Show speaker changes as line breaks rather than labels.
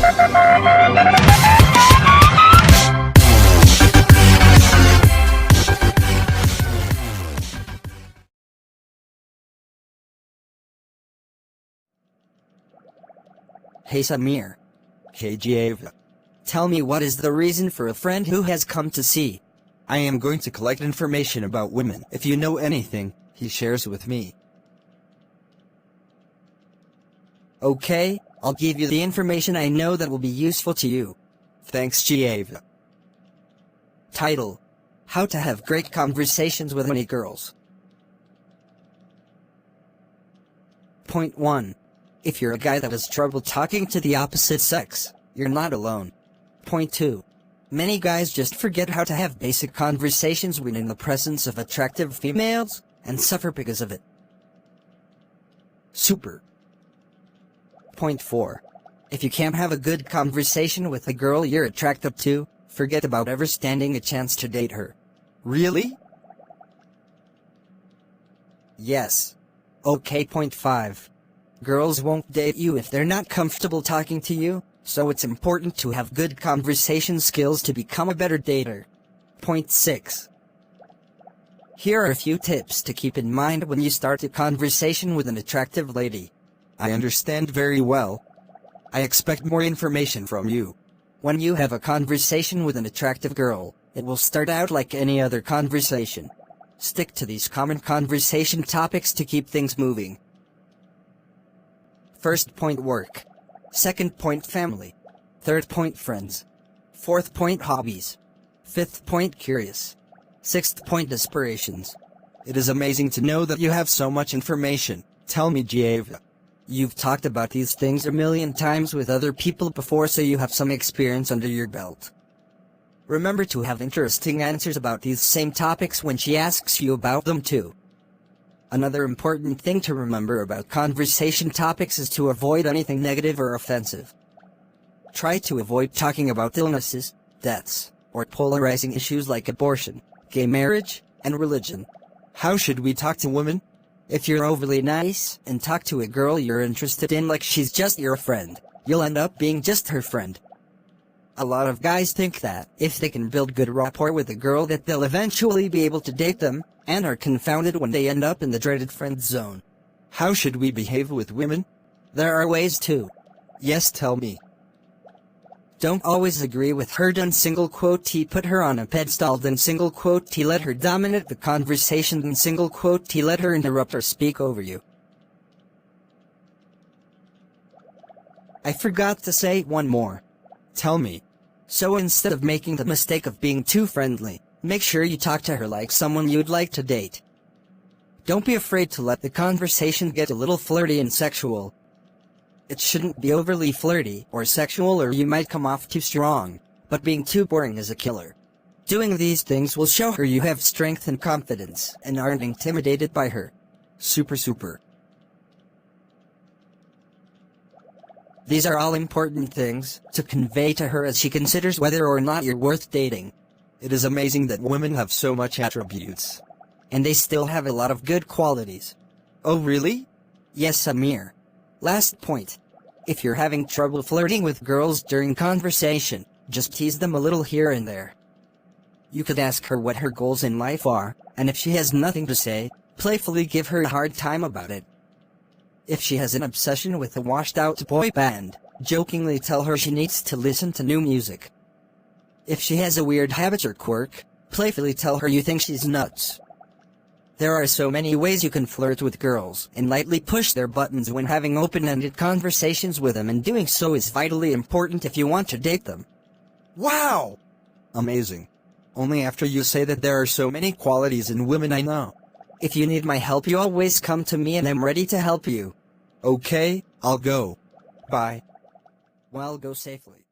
Hey Samir.
Hey Giava.
Tell me, what is the reason for a friend who has come to see?
I am going to collect information about women. If you know anything, he shares with me.
Okay, I'll give you the information I know that will be useful to you.
Thanks Giava.
Title: How to have great conversations with many girls. Point 1. If you're a guy that has trouble talking to the opposite sex, you're not alone. Point 2. Many guys just forget how to have basic conversations when in the presence of attractive females, and suffer because of it.
Super.
Point 4. If you can't have a good conversation with a girl you're attracted to, forget about ever standing a chance to date her.
Really?
Yes. Okay. Point 5. Girls won't date you if they're not comfortable talking to you, so it's important to have good conversation skills to become a better dater. Point 6. Here are a few tips to keep in mind when you start a conversation with an attractive lady.
I understand very well. I expect more information from you.
When you have a conversation with an attractive girl, it will start out like any other conversation. Stick to these common conversation topics to keep things moving. First point, work. Second point, family. Third point, friends. Fourth point, hobbies. Fifth point, curious. Sixth point, aspirations.
It is amazing to know that you have so much information. Tell me Giava.
You've talked about these things a million times with other people before, so you have some experience under your belt. Remember to have interesting answers about these same topics when she asks you about them too. Another important thing to remember about conversation topics is to avoid anything negative or offensive. Try to avoid talking about illnesses, deaths, or polarizing issues like abortion, gay marriage, and religion.
How should we talk to women?
If you're overly nice and talk to a girl you're interested in like she's just your friend, you'll end up being just her friend. A lot of guys think that if they can build good rapport with a girl that they'll eventually be able to date them, and are confounded when they end up in the dreaded friend zone.
How should we behave with women?
There are ways too.
Yes, tell me.
Don't always agree with her. Then single quote T put her on a pedestal. Then single quote T let her dominate the conversation. Then single quote T let her interrupt or speak over you. I forgot to say one more.
Tell me.
So instead of making the mistake of being too friendly, make sure you talk to her like someone you'd like to date. Don't be afraid to let the conversation get a little flirty and sexual. It shouldn't be overly flirty or sexual, or you might come off too strong, but being too boring is a killer. Doing these things will show her you have strength and confidence and aren't intimidated by her.
Super.
These are all important things to convey to her as she considers whether or not you're worth dating.
It is amazing that women have so much attributes.
And they still have a lot of good qualities.
Oh really?
Yes, Samir. Last point. If you're having trouble flirting with girls during conversation, just tease them a little here and there. You could ask her what her goals in life are, and if she has nothing to say, playfully give her a hard time about it. If she has an obsession with a washed-out boy band, jokingly tell her she needs to listen to new music. If she has a weird habit or quirk, playfully tell her you think she's nuts. There are so many ways you can flirt with girls and lightly push their buttons when having open-ended conversations with them, and doing so is vitally important if you want to date them.
Wow! Amazing. Only after you say that there are so many qualities in women I know.
If you need my help, you always come to me and I'm ready to help you.
Okay, I'll go. Bye.
Well, go safely.